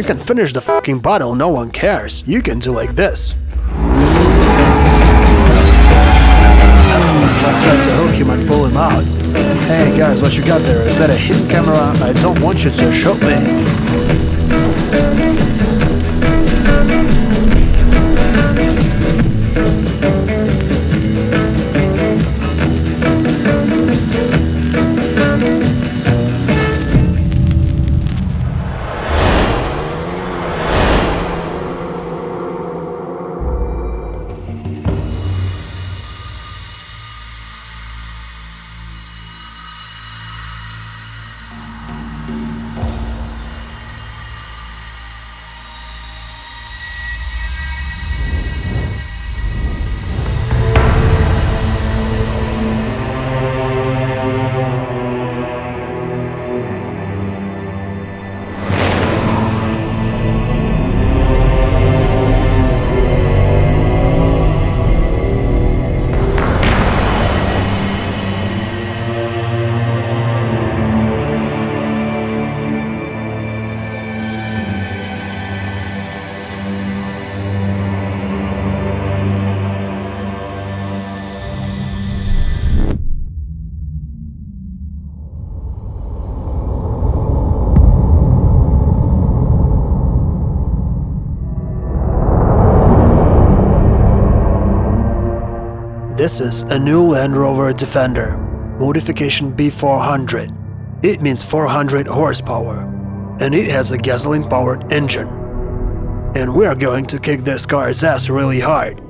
can finish the fucking bottle, no one cares. You can do like this. Excellent, let's try to hook him and pull him out. Hey guys, what you got there? Is that a hidden camera? I don't want you to shoot me. This is a new Land Rover Defender, modification B400. It means 400 horsepower, and it has a gasoline-powered engine. And we are going to kick this car's ass really hard,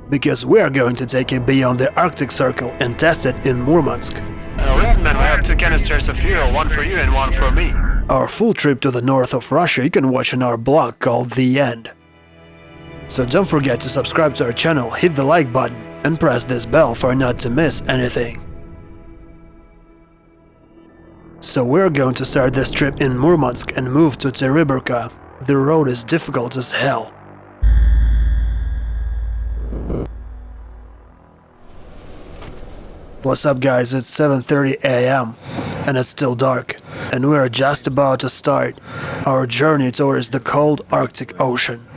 because we are going to take it beyond the Arctic Circle and test it in Murmansk. Listen man, we have 2 canisters of fuel, one for you and one for me. Our full trip to the north of Russia you can watch in our blog called The End. So don't forget to subscribe to our channel, hit the like button, and press this bell for not to miss anything. So we're going to start this trip in Murmansk and move to Tereberka. The road is difficult as hell. What's up guys, it's 7:30 AM and it's still dark, and we are just about to start our journey towards the cold Arctic Ocean.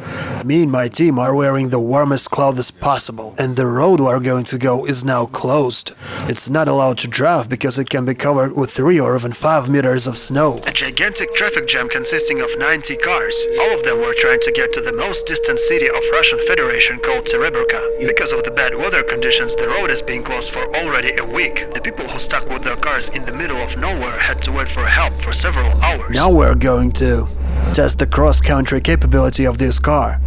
Me and my team are wearing the warmest clothes possible, and the road we're going to go is now closed. It's not allowed to drive because it can be covered with 3 or even 5 meters of snow. A gigantic traffic jam consisting of 90 cars. All of them were trying to get to the most distant city of Russian Federation called Tereberka. Because of the bad weather conditions, the road has been closed for already a week. The people who stuck with their cars in the middle of nowhere had to wait for help for several hours. Now we're going to test the cross-country capability of this car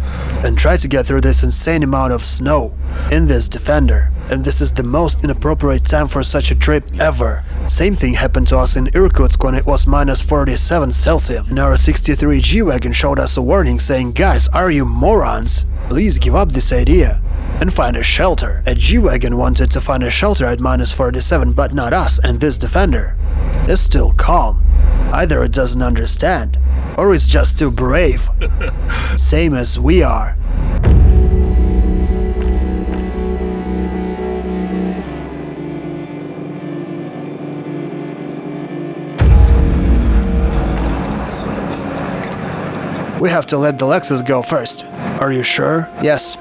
and try to get through this insane amount of snow in this Defender. And this is the most inappropriate time for such a trip ever. Same thing happened to us in Irkutsk when it was minus 47 Celsius, and our 63 G-Wagon showed us a warning saying, guys, are you morons? Please give up this idea and find a shelter. A G-Wagon wanted to find a shelter at minus 47, but not us, and this Defender is still calm. Either it doesn't understand, or it's just too brave. Same as we are. We have to let the Lexus go first. Are you sure? Yes.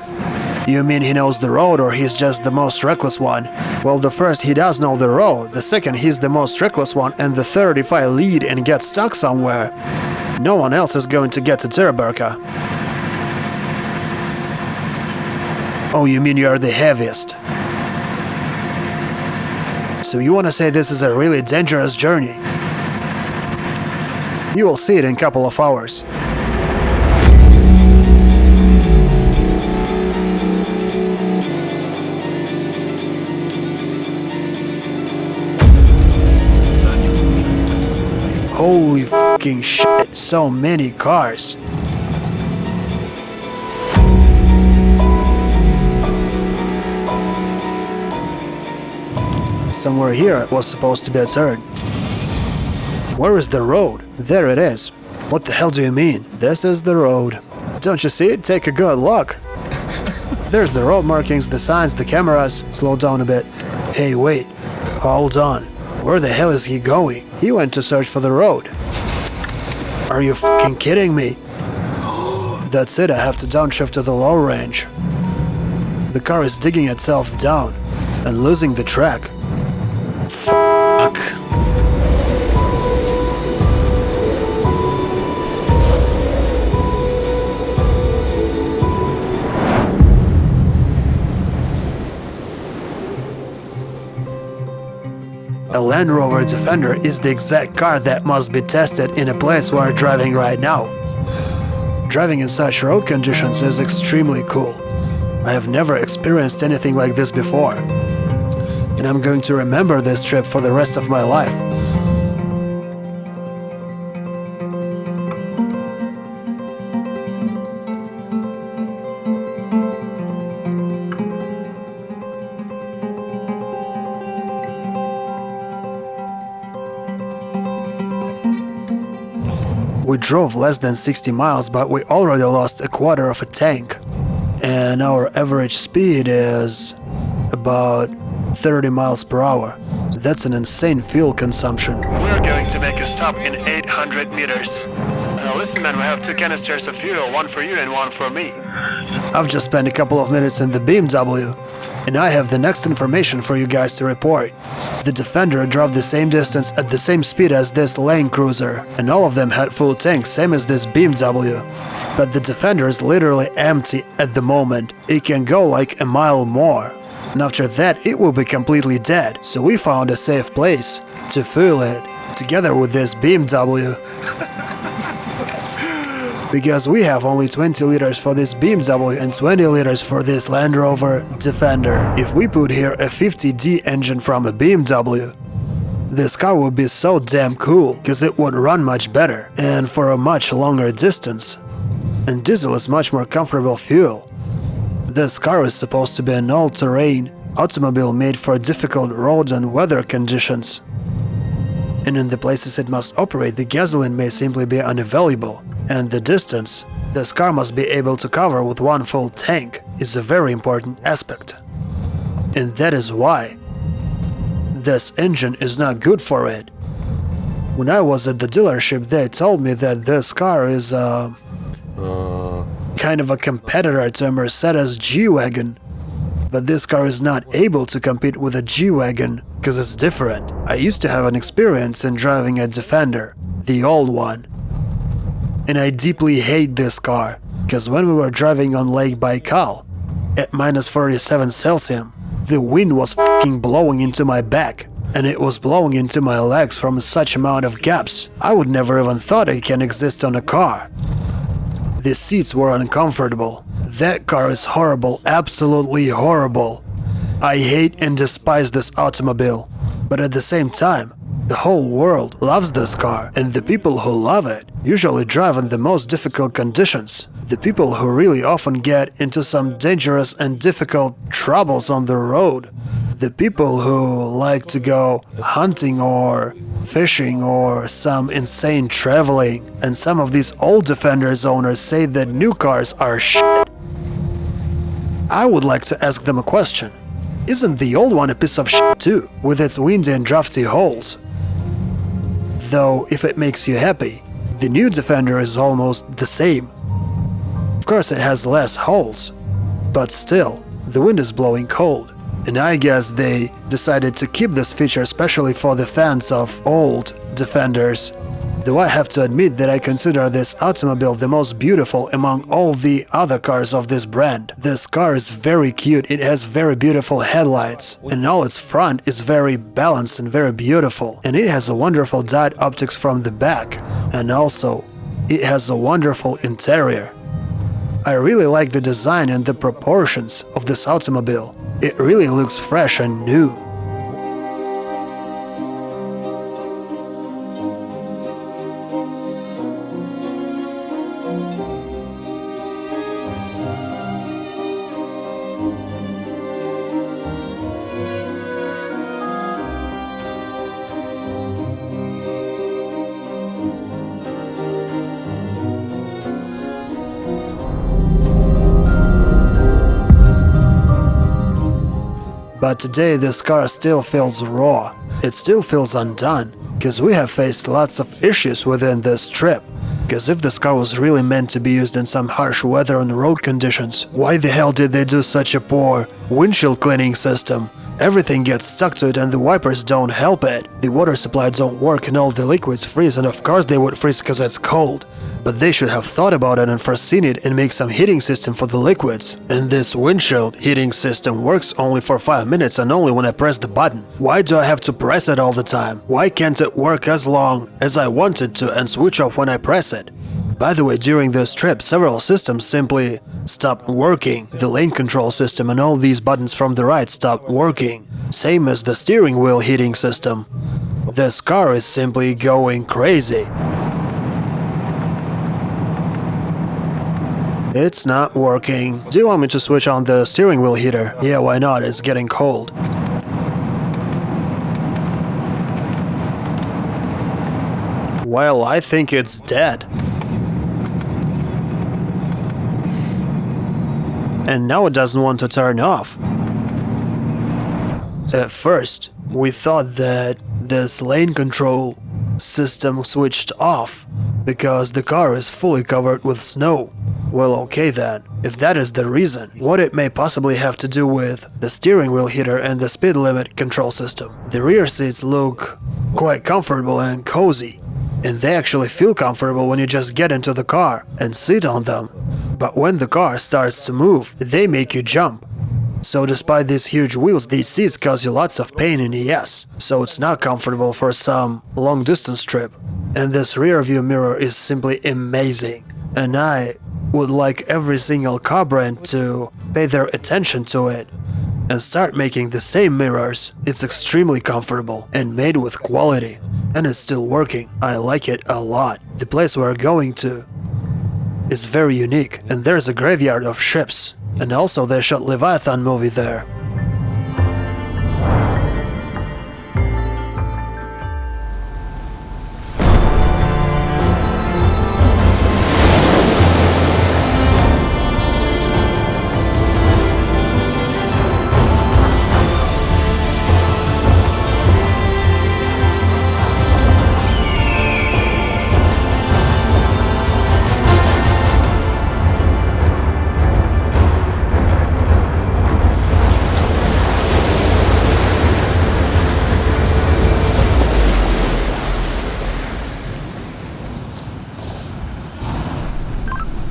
You mean he knows the road, or he's just the most reckless one? Well, the first, he does know the road, the second, he's the most reckless one, and the third, if I lead and get stuck somewhere, no one else is going to get to Tereberka. Oh, you mean you're the heaviest? So you want to say this is a really dangerous journey? You will see it in a couple of hours. Holy fucking shit, so many cars. Somewhere here it was supposed to be a turn. Where is the road? There it is. What the hell do you mean? This is the road. Don't you see it? Take a good look. There's the road markings, the signs, the cameras. Slow down a bit. Hey, wait. Hold on. Where the hell is he going? He went to search for the road. Are you fucking kidding me? That's it, I have to downshift to the low range. The car is digging itself down and losing the track. Fuck. A Land Rover Defender is the exact car that must be tested in a place we're driving right now. Driving in such road conditions is extremely cool. I have never experienced anything like this before, and I'm going to remember this trip for the rest of my life. We drove less than 60 miles, but we already lost a quarter of a tank. And our average speed is about 30 miles per hour. That's an insane fuel consumption. We're going to make a stop in 800 meters. Listen, man, we have 2 canisters of fuel, one for you and one for me. I've just spent a couple of minutes in the BMW, and I have the next information for you guys to report. The Defender drove the same distance at the same speed as this Land Cruiser, and all of them had full tanks, same as this BMW. But the Defender is literally empty at the moment. It can go like a mile more, and after that it will be completely dead. So we found a safe place to fuel it, together with this BMW. Because we have only 20 liters for this BMW and 20 liters for this Land Rover Defender. If we put here a 50D engine from a BMW, this car would be so damn cool, because it would run much better and for a much longer distance. And diesel is much more comfortable fuel. This car is supposed to be an all-terrain automobile made for difficult roads and weather conditions. And in the places it must operate, the gasoline may simply be unavailable. And the distance this car must be able to cover with one full tank is a very important aspect. And that is why this engine is not good for it. When I was at the dealership, they told me that this car is kind of a competitor to a Mercedes G-Wagon. But this car is not able to compete with a G-Wagon because it's different. I used to have an experience in driving a Defender, the old one. And I deeply hate this car, because when we were driving on Lake Baikal, at minus 47 Celsius, the wind was fucking blowing into my back, and it was blowing into my legs from such amount of gaps. I would never even thought it can exist on a car. The seats were uncomfortable. That car is horrible, absolutely horrible. I hate and despise this automobile, but at the same time, the whole world loves this car, and the people who love it usually drive in the most difficult conditions. The people who really often get into some dangerous and difficult troubles on the road. The people who like to go hunting or fishing or some insane traveling. And some of these old Defenders owners say that new cars are shit. I would like to ask them a question. Isn't the old one a piece of shit too, with its windy and drafty holes? Though, if it makes you happy, the new Defender is almost the same. Of course it has less holes, but still, the wind is blowing cold. And I guess they decided to keep this feature especially for the fans of old Defenders. Though I have to admit that I consider this automobile the most beautiful among all the other cars of this brand. This car is very cute, it has very beautiful headlights, and all its front is very balanced and very beautiful. And it has a wonderful diode optics from the back, and also it has a wonderful interior. I really like the design and the proportions of this automobile. It really looks fresh and new. But today this car still feels raw. It still feels undone, because we have faced lots of issues within this trip. Cause if this car was really meant to be used in some harsh weather and road conditions, why the hell did they do such a poor windshield cleaning system? Everything gets stuck to it and the wipers don't help it. The water supply don't work and all the liquids freeze, and of course they would freeze cause it's cold. But they should have thought about it and foreseen it and make some heating system for the liquids. And this windshield heating system works only for 5 minutes and only when I press the button. Why do I have to press it all the time? Why can't it work as long as I want it to and switch off when I press it? By the way, during this trip, several systems simply stopped working. The lane control system and all these buttons from the right stopped working. Same as the steering wheel heating system. This car is simply going crazy. It's not working. Do you want me to switch on the steering wheel heater? Yeah, why not? It's getting cold. Well, I think it's dead. And now it doesn't want to turn off. At first, we thought that this lane control system switched off because the car is fully covered with snow. Well, okay then, if that is the reason, what it may possibly have to do with the steering wheel heater and the speed limit control system. The rear seats look quite comfortable and cozy, and they actually feel comfortable when you just get into the car and sit on them. But when the car starts to move, they make you jump. So despite these huge wheels, these seats cause you lots of pain in the ass, so it's not comfortable for some long distance trip. And this rear view mirror is simply amazing, and I would like every single car brand to pay their attention to it and start making the same mirrors. It's extremely comfortable and made with quality, and it's still working. I like it a lot. The place we're going to is very unique, and there's a graveyard of ships, and also they shot Leviathan movie there.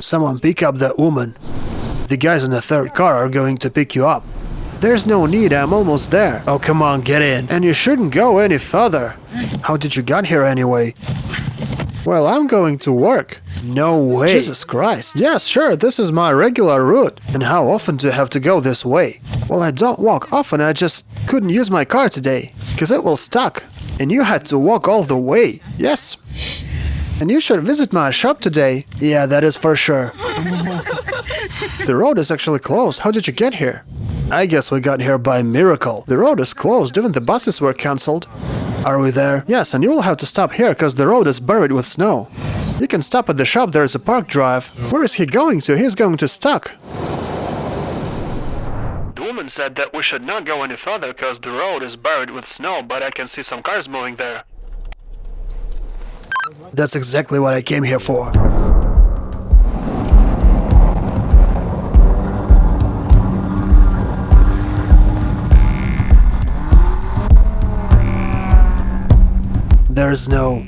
Someone pick up that woman. The guys in the third car are going to pick you up. There's no need, I'm almost there. Oh, come on, get in. And you shouldn't go any further. How did you get here anyway? Well, I'm going to work. No way. Jesus Christ. Yes, sure, this is my regular route. And how often do you have to go this way? Well, I don't walk often, I just couldn't use my car today, because it was stuck. And you had to walk all the way. Yes. And you should visit my shop today. Yeah, that is for sure. The road is actually closed. How did you get here? I guess we got here by miracle. The road is closed, even the buses were cancelled. Are we there? Yes, and you will have to stop here because the road is buried with snow. You can stop at the shop, there is a park drive. Where is he going to? He's going to stuck. The woman said that we should not go any further because the road is buried with snow, but I can see some cars moving there. That's exactly what I came here for. There's no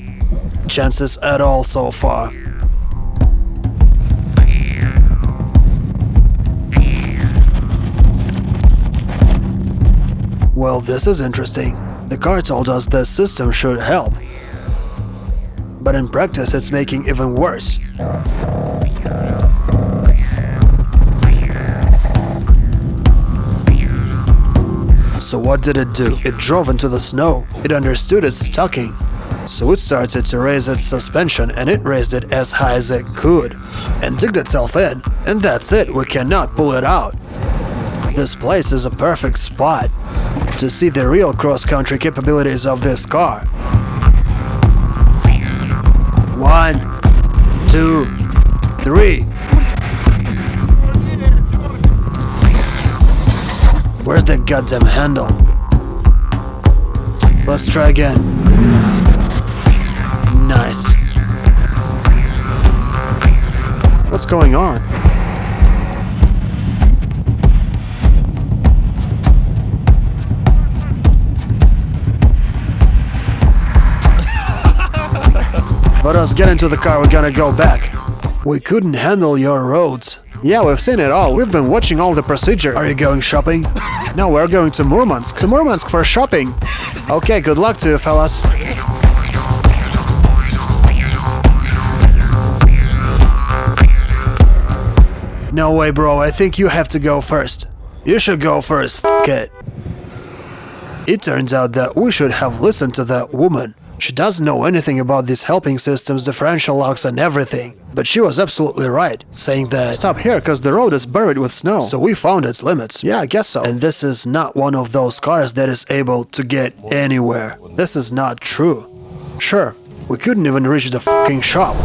chances at all so far. Well, this is interesting. The car told us this system should help. But in practice, it's making even worse. So what did it do? It drove into the snow. It understood its stucking. So it started to raise its suspension, and it raised it as high as it could and digged itself in. And that's it, we cannot pull it out. This place is a perfect spot to see the real cross-country capabilities of this car. 1, 2, 3. Where's the goddamn handle? Let's try again. Nice. What's going on? Let us get into the car, we're gonna go back. We couldn't handle your roads. Yeah, we've seen it all. We've been watching all the procedure. Are you going shopping? No, we're going to Murmansk. To Murmansk for shopping. Okay, good luck to you, fellas. No way, bro. I think you have to go first. You should go first. F*** it. It turns out that we should have listened to that woman. She doesn't know anything about these helping systems, differential locks and everything. But she was absolutely right, saying that stop here cause the road is buried with snow. So we found its limits. Yeah, I guess so. And this is not one of those cars that is able to get anywhere. This is not true. Sure, we couldn't even reach the fucking shop.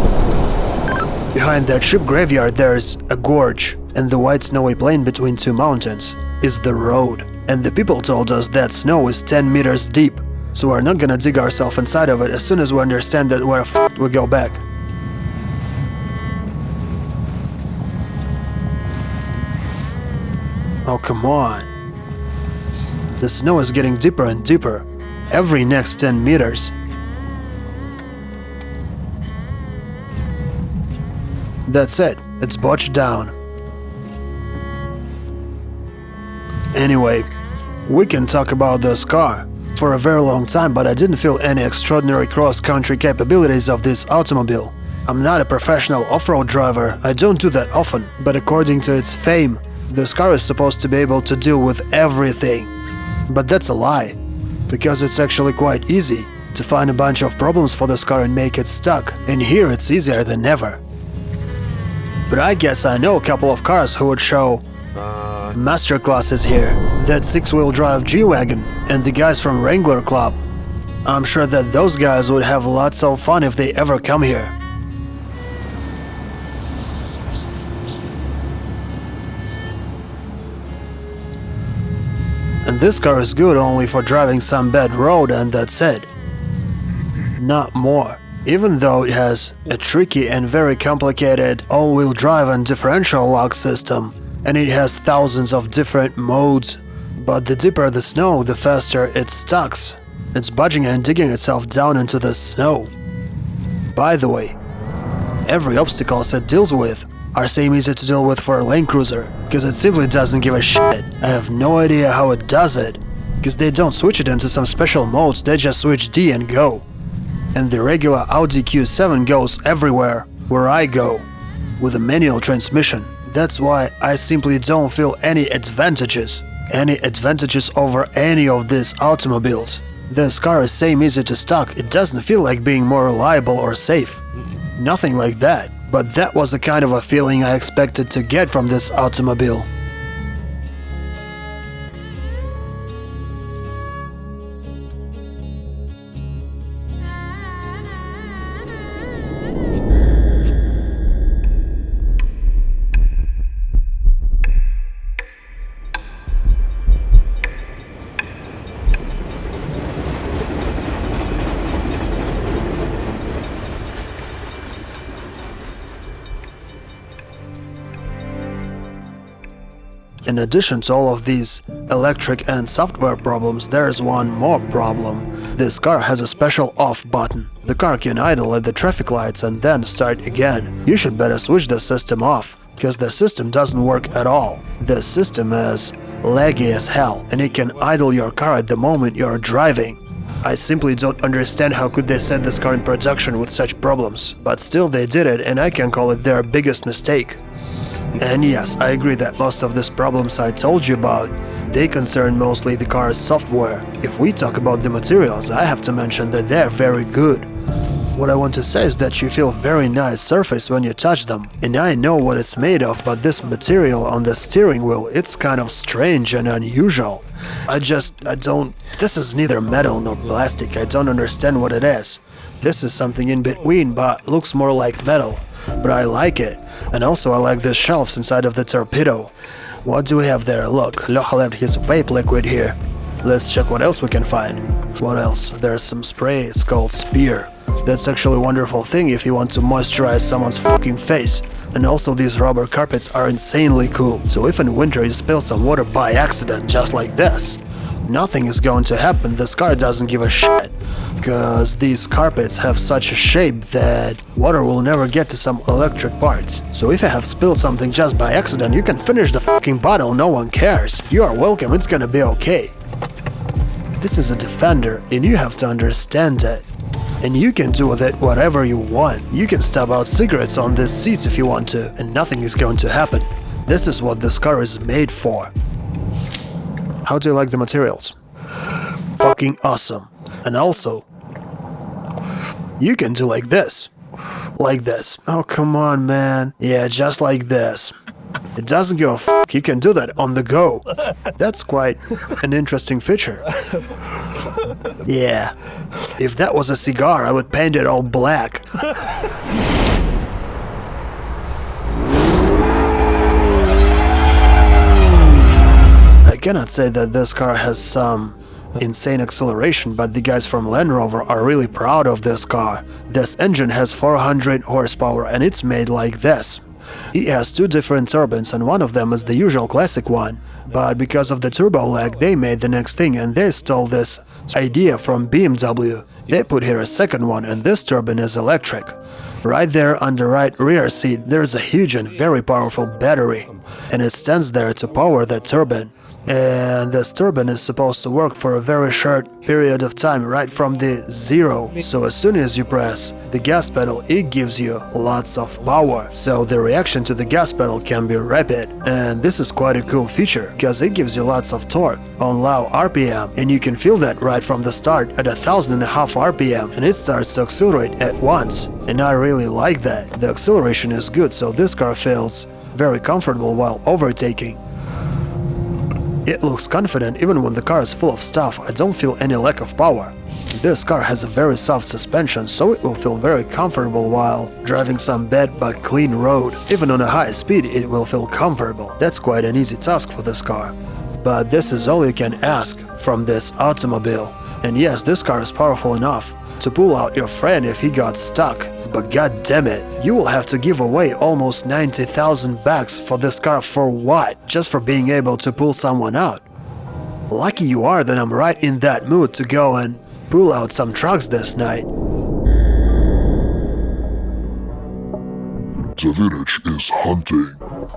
Behind that ship graveyard there's a gorge, and the white snowy plain between two mountains is the road. And the people told us that snow is 10 meters deep. So we're not gonna dig ourselves inside of it as soon as we understand that we're f***ed, we go back. Oh, come on. The snow is getting deeper and deeper, every next 10 meters. That's it, it's botched down. Anyway, we can talk about this car for a very long time, but I didn't feel any extraordinary cross-country capabilities of this automobile. I'm not a professional off-road driver, I don't do that often, but according to its fame, this car is supposed to be able to deal with everything. But that's a lie, because it's actually quite easy to find a bunch of problems for this car and make it stuck, and here it's easier than ever. But I guess I know a couple of cars who would show masterclasses here. That 6-wheel drive G-Wagon and the guys from Wrangler Club. I'm sure that those guys would have lots of fun if they ever come here. And this car is good only for driving some bad road and that's it. Not more. Even though it has a tricky and very complicated all-wheel drive and differential lock system, and it has thousands of different modes, but the deeper the snow, the faster it stucks. It's budging and digging itself down into the snow. By the way, every obstacle it deals with are same easy to deal with for a lane cruiser, because it simply doesn't give a shit. I have no idea how it does it, because they don't switch it into some special modes, they just switch D and go. And the regular Audi Q7 goes everywhere where I go, with a manual transmission. That's why I simply don't feel any advantages over any of these automobiles. This car is same easy to stock, it doesn't feel like being more reliable or safe. Nothing like that, but that was the kind of a feeling I expected to get from this automobile. In addition to all of these electric and software problems, there's one more problem. This car has a special off button. The car can idle at the traffic lights and then start again. You should better switch the system off, because the system doesn't work at all. The system is laggy as hell, and it can idle your car at the moment you're driving. I simply don't understand how could they set this car in production with such problems. But still they did it, and I can call it their biggest mistake. And yes, I agree that most of these problems I told you about, they concern mostly the car's software. If we talk about the materials, I have to mention that they're very good. What I want to say is that you feel very nice surface when you touch them. And I know what it's made of, but this material on the steering wheel, it's kind of strange and unusual. I don't... This is neither metal nor plastic, I don't understand what it is. This is something in between, but looks more like metal. But I like it. And also I like the shelves inside of the torpedo. What do we have there? Look, Loch left his vape liquid here. Let's check what else we can find. What else? There's some spray, it's called Spear. That's actually a wonderful thing if you want to moisturize someone's fucking face. And also these rubber carpets are insanely cool, so if in winter you spill some water by accident just like this, nothing is going to happen, this car doesn't give a shit. Cause these carpets have such a shape that water will never get to some electric parts. So if you have spilled something just by accident, you can finish the fucking bottle, no one cares. You are welcome, it's gonna be okay. This is a Defender, and you have to understand it. And you can do with it whatever you want. You can stab out cigarettes on these seats if you want to, and nothing is going to happen. This is what this car is made for. How do you like the materials? Fucking awesome. And also, you can do like this. Like this. Oh, come on, man. Yeah, just like this. It doesn't give a fuck. You can do that on the go. That's quite an interesting feature. Yeah. If that was a cigar, I would paint it all black. I cannot say that this car has some insane acceleration, but the guys from Land Rover are really proud of this car. This engine has 400 horsepower and it's made like this. It has two different turbines and one of them is the usual classic one. But because of the turbo lag, they made the next thing and they stole this idea from BMW. They put here a second one and this turbine is electric. Right there on the right rear seat there's a huge and very powerful battery. And it stands there to power that turbine. And this turbine is supposed to work for a very short period of time, right from the zero. So as soon as you press the gas pedal, it gives you lots of power. So the reaction to the gas pedal can be rapid. And this is quite a cool feature, because it gives you lots of torque on low RPM. And you can feel that right from the start at 1,500 RPM. And it starts to accelerate at once. And I really like that. The acceleration is good, so this car feels very comfortable while overtaking. It looks confident even when the car is full of stuff. I don't feel any lack of power. This car has a very soft suspension, so it will feel very comfortable while driving some bad but clean road. Even on a high speed, it will feel comfortable. That's quite an easy task for this car. But this is all you can ask from this automobile. And yes, this car is powerful enough to pull out your friend if he got stuck. But god damn it, you will have to give away almost 90,000 bucks for this car for what? Just for being able to pull someone out? Lucky you are that I'm right in that mood to go and pull out some trucks this night. Davidich is hunting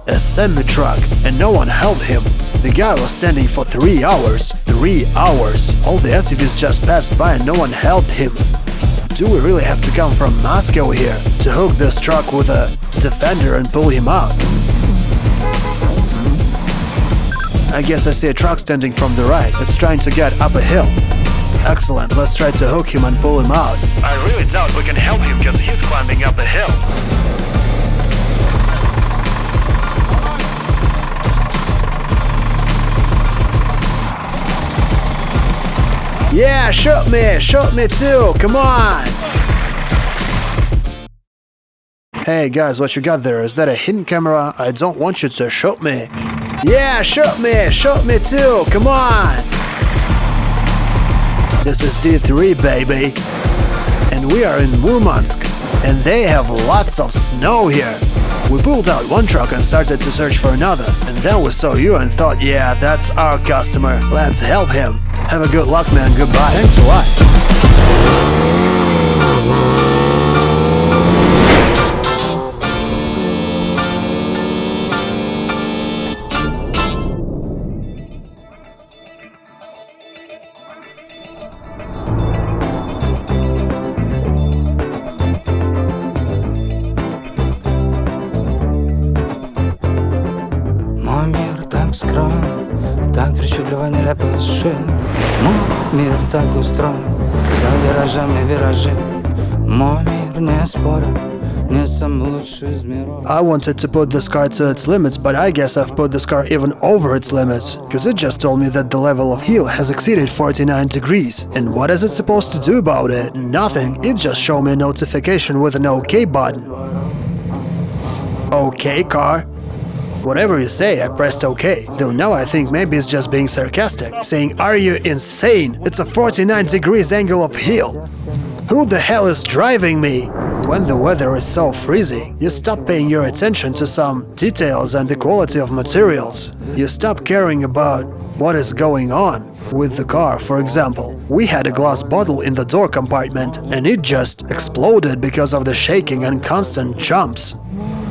a semi-truck and no one helped him. The guy was standing for 3 hours. 3 hours. All the SUVs just passed by and no one helped him. Do we really have to come from Moscow here to hook this truck with a Defender and pull him out? I guess I see a truck standing from the right. It's trying to get up a hill. Excellent, let's try to hook him and pull him out. I really doubt we can help him because he's climbing up a hill. Yeah, shoot me too, come on! Hey guys, what you got there? Is that a hidden camera? I don't want you to shoot me. Yeah, shoot me too, come on! This is D3, baby. And we are in Murmansk, and they have lots of snow here. We pulled out one truck and started to search for another, and then we saw you and thought, yeah, that's our customer, let's help him. Have a good luck, man, goodbye. Thanks a lot. Так причудливо нелепо сшит. Мой мир так устроен, за виражами виражи. Мой мир, не спорю, не сам лучший из миров. I wanted to put this car to its limits, but I guess I've put this car even over its limits, cause it just told me that the level of heel has exceeded 49 degrees. And what is it supposed to do about it? Nothing, it just showed me a notification with an OK button. OK, car? Whatever you say, I pressed OK, though now I think maybe it's just being sarcastic, saying, are you insane? It's a 49 degrees angle of heel. Who the hell is driving me? When the weather is so freezing, you stop paying your attention to some details and the quality of materials. You stop caring about what is going on with the car. For example, we had a glass bottle in the door compartment and it just exploded because of the shaking and constant jumps.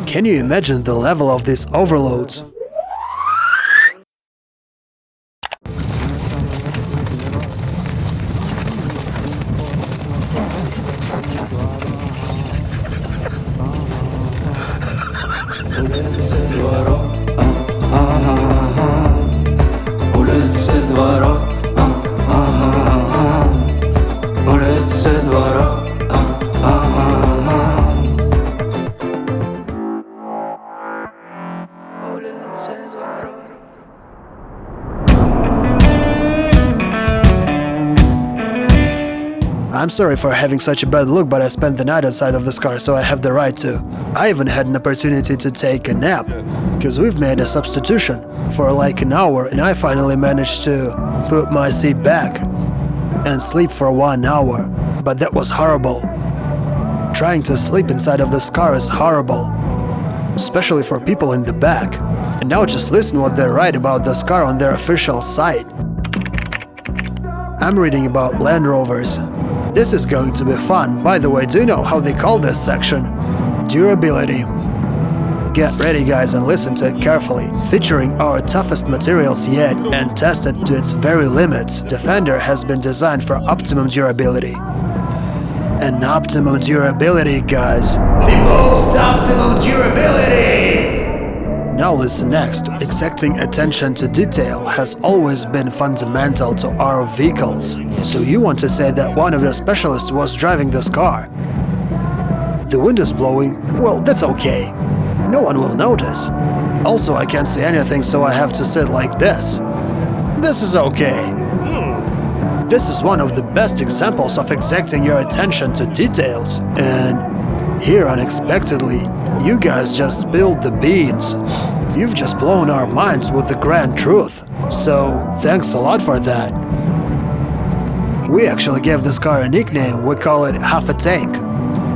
Can you imagine the level of these overloads? I'm sorry for having such a bad look, but I spent the night outside of this car, so I have the right to. I even had an opportunity to take a nap, because we've made a substitution for like an hour, and I finally managed to put my seat back and sleep for 1 hour. But that was horrible. Trying to sleep inside of this car is horrible, especially for people in the back. And now just listen what they write about this car on their official site. I'm reading about Land Rovers. This is going to be fun. By the way, do you know how they call this section? Durability. Get ready, guys, and listen to it carefully. Featuring our toughest materials yet and tested to its very limits, Defender has been designed for optimum durability. And optimum durability, guys. The most optimum durability! Now listen next. Exacting attention to detail has always been fundamental to our vehicles. So you want to say that one of your specialists was driving this car? The wind is blowing? Well, that's okay. No one will notice. Also, I can't see anything, so I have to sit like this. This is okay. This is one of the best examples of exacting your attention to details. And here, unexpectedly, you guys just spilled the beans. You've just blown our minds with the grand truth. So, thanks a lot for that. We actually gave this car a nickname. We call it half a tank.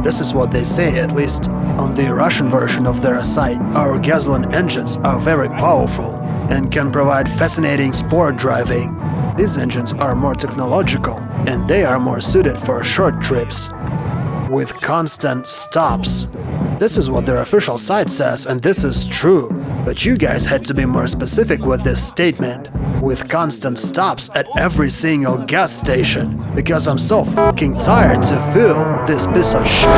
This is what they say, at least on the Russian version of their site. Our gasoline engines are very powerful and can provide fascinating sport driving. These engines are more technological and they are more suited for short trips with constant stops. This is what their official site says, and this is true. But you guys had to be more specific with this statement. With constant stops at every single gas station. Because I'm so fucking tired to fill this piece of shit.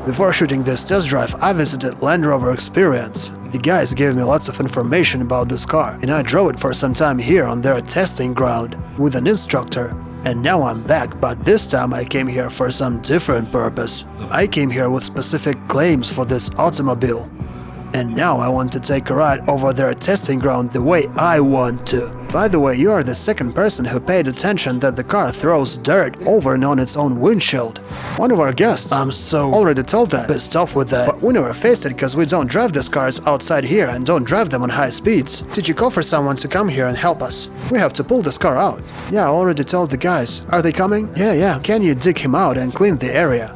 Before shooting this test drive, I visited Land Rover Experience. The guys gave me lots of information about this car, and I drove it for some time here on their testing ground with an instructor. And now I'm back, but this time I came here for some different purpose. I came here with specific claims for this automobile. And now I want to take a ride over their testing ground the way I want to. By the way, you are the second person who paid attention that the car throws dirt over and on its own windshield. One of our guests, I'm so already told that, pissed off with that, but we never faced it because we don't drive these cars outside here and don't drive them on high speeds. Did you call for someone to come here and help us? We have to pull this car out. Yeah, I already told the guys. Are they coming? Yeah. Can you dig him out and clean the area?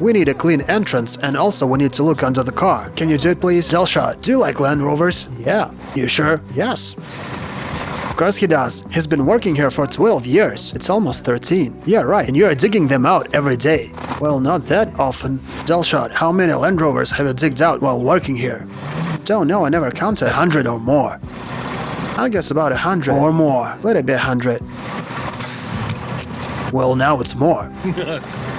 We need a clean entrance, and also we need to look under the car. Can you do it, please? Delshot, do you like Land Rovers? Yeah. You sure? Yes. Of course he does. He's been working here for 12 years. It's almost 13. Yeah, right. And you are digging them out every day. Well, not that often. Delshot, how many Land Rovers have you digged out while working here? Don't know, I never counted. 100 or more. I guess about 100 or more. Let it be 100. Well, now it's more.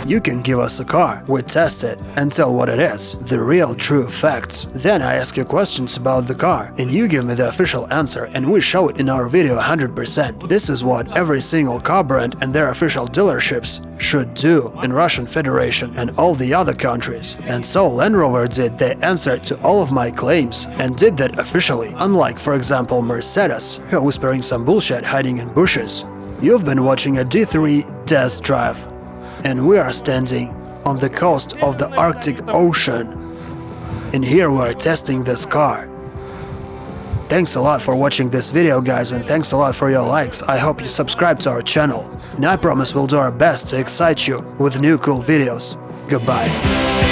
You can give us a car, we test it, and tell what it is, the real true facts. Then I ask you questions about the car, and you give me the official answer, and we show it in our video 100%. This is what every single car brand and their official dealerships should do in Russian Federation and all the other countries. And so Land Rover did, they answered to all of my claims, and did that officially, unlike, for example, Mercedes, who are whispering some bullshit hiding in bushes. You've been watching a D3 test drive. And we are standing on the coast of the Arctic Ocean. And here we are testing this car. Thanks a lot for watching this video, guys, and thanks a lot for your likes. I hope you subscribe to our channel. And I promise we'll do our best to excite you with new cool videos. Goodbye.